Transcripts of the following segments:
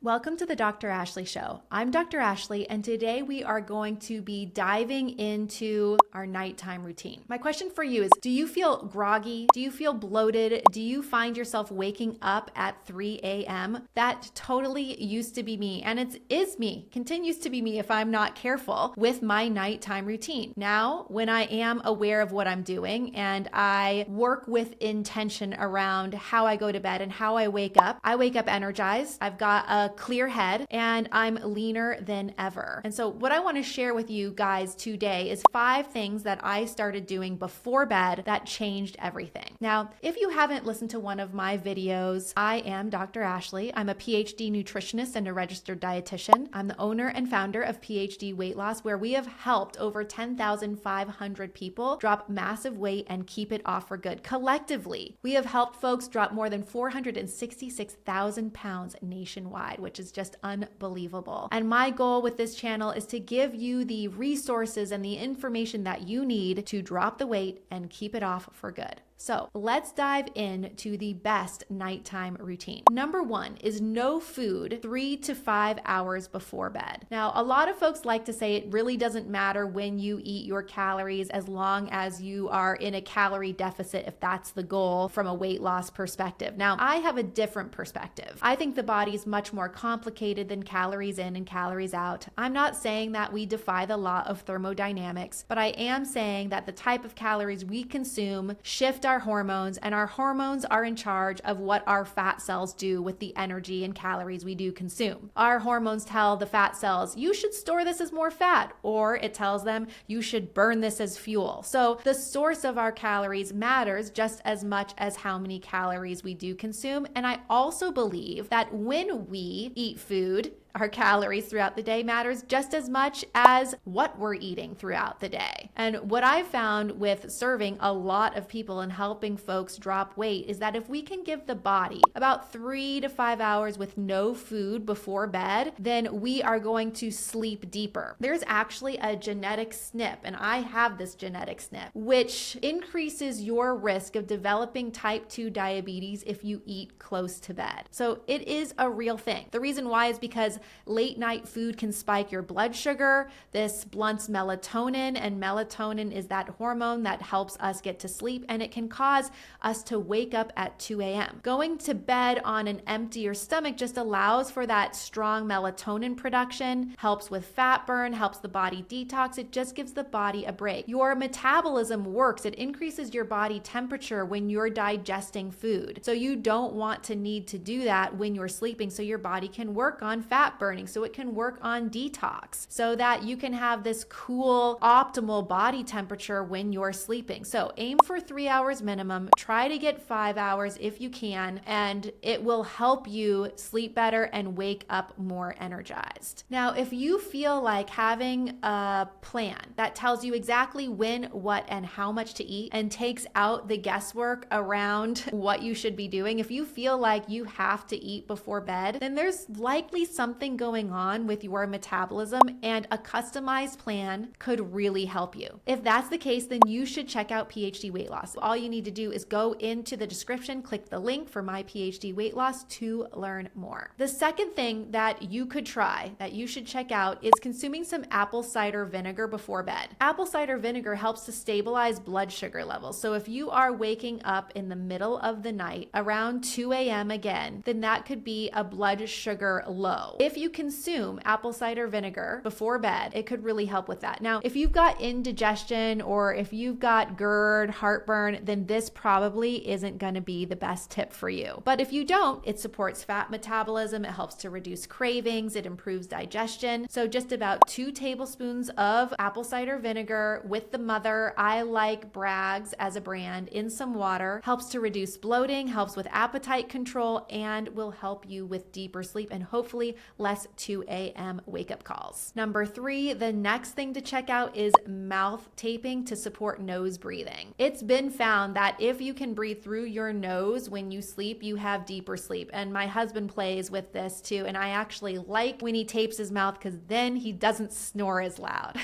Welcome to the Dr. Ashley Show. I'm Dr. Ashley, and today we are going to be diving into our nighttime routine. My question for you is, do you feel groggy? Do you feel bloated? Do you find yourself waking up at 3 a.m.? That totally used to be me, and it is me, continues to be me if I'm not careful with my nighttime routine. Now, when I am aware of what I'm doing and I work with intention around how I go to bed and how I wake up energized. I've got a clear head and I'm leaner than ever. And so what I want to share with you guys today is 5 things that I started doing before bed that changed everything. Now, if you haven't listened to one of my videos, I am Dr. Ashley. I'm a PhD nutritionist and a registered dietitian. I'm the owner and founder of PhD Weight Loss, where we have helped over 10,500 people drop massive weight and keep it off for good. Collectively, we have helped folks drop more than 466,000 pounds nationwide, which is just unbelievable. And my goal with this channel is to give you the resources and the information that you need to drop the weight and keep it off for good. So let's dive into the best nighttime routine. Number 1 is no food 3 to 5 hours before bed. Now, a lot of folks like to say it really doesn't matter when you eat your calories as long as you are in a calorie deficit, if that's the goal from a weight loss perspective. Now, I have a different perspective. I think the body is much more complicated than calories in and calories out. I'm not saying that we defy the law of thermodynamics, but I am saying that the type of calories we consume shift our hormones, and our hormones are in charge of what our fat cells do with the energy and calories we do consume. Our hormones tell the fat cells, you should store this as more fat, or it tells them you should burn this as fuel. So the source of our calories matters just as much as how many calories we do consume. And I also believe that when we eat food, our calories throughout the day matters just as much as what we're eating throughout the day. And what I've found with serving a lot of people and helping folks drop weight is that if we can give the body about 3 to 5 hours with no food before bed, then we are going to sleep deeper. There's actually a genetic SNP, and I have this genetic SNP, which increases your risk of developing type 2 diabetes if you eat close to bed. So it is a real thing. The reason why is because late night food can spike your blood sugar. This blunts melatonin, and melatonin is that hormone that helps us get to sleep, and it can cause us to wake up at 2 a.m. Going to bed on an emptier stomach just allows for that strong melatonin production, helps with fat burn, helps the body detox. It just gives the body a break. Your metabolism works. It increases your body temperature when you're digesting food. So you don't want to need to do that when you're sleeping, so your body can work on fat burning, so it can work on detox, so that you can have this cool, optimal body temperature when you're sleeping. So aim for 3 hours minimum, try to get 5 hours if you can, and it will help you sleep better and wake up more energized. Now, if you feel like having a plan that tells you exactly when, what, and how much to eat and takes out the guesswork around what you should be doing, if you feel like you have to eat before bed, then there's likely something going on with your metabolism, and a customized plan could really help you. If that's the case, then you should check out PhD Weight Loss. All you need to do is go into the description, click the link for my PhD Weight Loss to learn more. The second thing that you could try, that you should check out, is consuming some apple cider vinegar before bed. Apple cider vinegar helps to stabilize blood sugar levels. So if you are waking up in the middle of the night around 2 a.m. again, then that could be a blood sugar low. If you consume apple cider vinegar before bed, it could really help with that. Now, if you've got indigestion or if you've got GERD, heartburn, then this probably isn't going to be the best tip for you. But if you don't, it supports fat metabolism, it helps to reduce cravings, it improves digestion. So just about 2 tablespoons of apple cider vinegar with the mother, I like Bragg's as a brand, in some water, helps to reduce bloating, helps with appetite control, and will help you with deeper sleep and hopefully less 2 a.m. wake-up calls. Number 3, the next thing to check out is mouth taping to support nose breathing. It's been found found that if you can breathe through your nose when you sleep, you have deeper sleep. And my husband plays with this too. And I actually like when he tapes his mouth because then he doesn't snore as loud.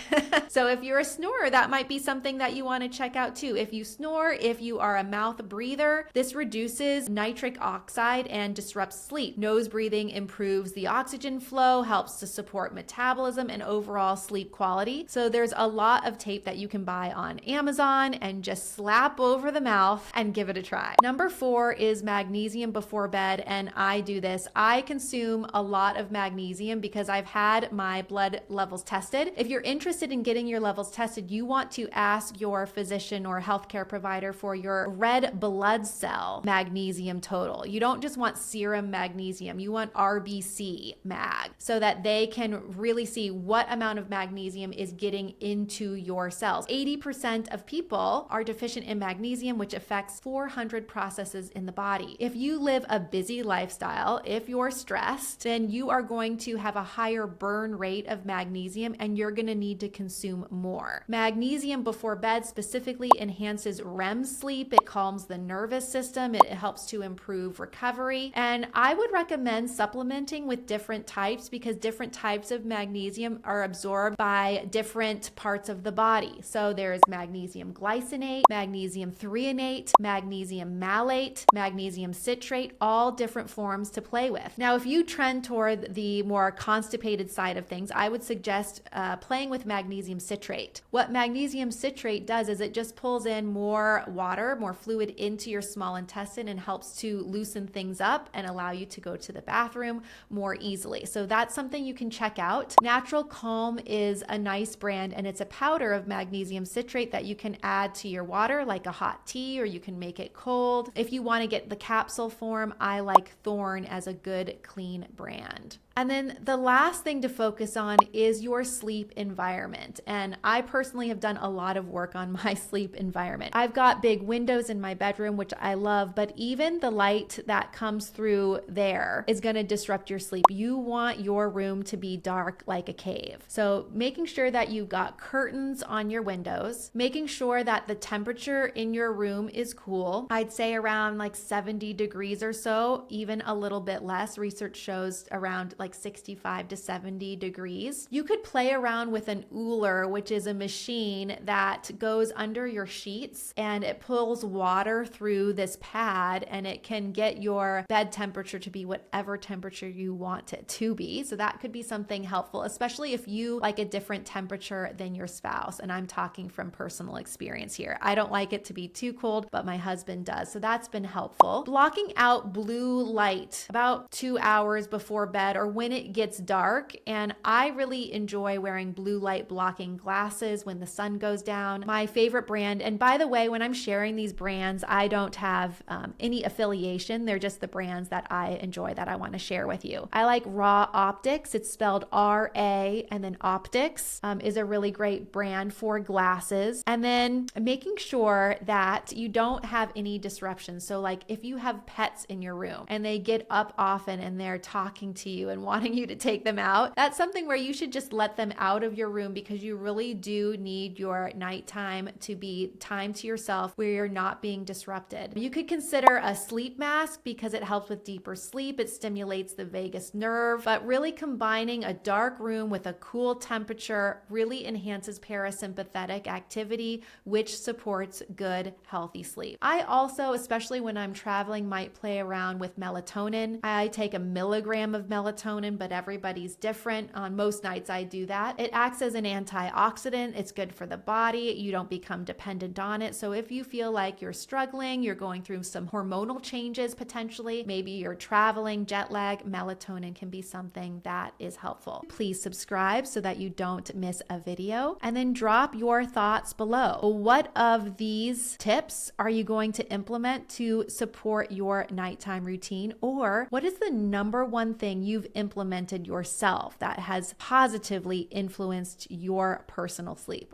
So if you're a snorer, that might be something that you want to check out too. If you snore, if you are a mouth breather, this reduces nitric oxide and disrupts sleep. Nose breathing improves the oxygen flow, helps to support metabolism and overall sleep quality. So there's a lot of tape that you can buy on Amazon and just slap over the mouth and give it a try. Number 4 is magnesium before bed, and I do this. I consume a lot of magnesium because I've had my blood levels tested. If you're interested in getting your levels tested, you want to ask your physician or healthcare provider for your red blood cell magnesium total. You don't just want serum magnesium, you want RBC mag, so that they can really see what amount of magnesium is getting into your cells. 80% of people are deficient in magnesium, which affects 400 processes in the body. If you live a busy lifestyle, if you're stressed, then you are going to have a higher burn rate of magnesium and you're going to need to consume more. Magnesium before bed specifically enhances REM sleep. It calms the nervous system. It helps to improve recovery. And I would recommend supplementing with different types because different types of magnesium are absorbed by different parts of the body. So there's magnesium glycinate, magnesium threonate, magnesium malate, magnesium citrate, all different forms to play with. Now, if you trend toward the more constipated side of things, I would suggest playing with magnesium citrate. What magnesium citrate does is it just pulls in more water, more fluid into your small intestine and helps to loosen things up and allow you to go to the bathroom more easily. So that's something you can check out. Natural Calm is a nice brand, and it's a powder of magnesium citrate that you can add to your water like a hot tea, or you can make it cold. If you want to get the capsule form, I like Thorne as a good clean brand. And then the last thing to focus on is your sleep environment. And I personally have done a lot of work on my sleep environment. I've got big windows in my bedroom, which I love, but even the light that comes through there is going to disrupt your sleep. You want your room to be dark like a cave. So making sure that you've got curtains on your windows, making sure that the temperature in your room is cool. I'd say around like 70 degrees or so, even a little bit less. Research shows around like 65 to 70 degrees. You could play around with an Ooler, which is a machine that goes under your sheets and it pulls water through this pad and it can get your bed temperature to be whatever temperature you want it to be. So that could be something helpful, especially if you like a different temperature than your spouse. And I'm talking from personal experience here. I don't like it to be too cold, but my husband does. So that's been helpful. Blocking out blue light about 2 hours before bed or when it gets dark. And I really enjoy wearing blue light blocking glasses when the sun goes down. My favorite brand, and by the way, when I'm sharing these brands, I don't have any affiliation. They're just the brands that I enjoy that I want to share with you. I like Raw Optics. It's spelled R-A and then Optics is a really great brand for glasses. And then making sure that you don't have any disruptions. So like if you have pets in your room and they get up often and they're talking to you and wanting you to take them out, that's something where you should just let them out of your room because you really do need your nighttime to be time to yourself where you're not being disrupted. You could consider a sleep mask because it helps with deeper sleep. It stimulates the vagus nerve, but really combining a dark room with a cool temperature really enhances parasympathetic activity, which supports good, healthy sleep. I also, especially when I'm traveling, might play around with melatonin. I take a milligram of melatonin, but everybody's different. On most nights I do that. It acts as an antioxidant. It's good for the body. You don't become dependent on it. So if you feel like you're struggling, you're going through some hormonal changes potentially, maybe you're traveling, jet lag, melatonin can be something that is helpful. Please subscribe so that you don't miss a video, and then drop your thoughts below. What of these tips are you going to implement to support your nighttime routine? Or what is the number one thing you've implemented yourself that has positively influenced your personal sleep?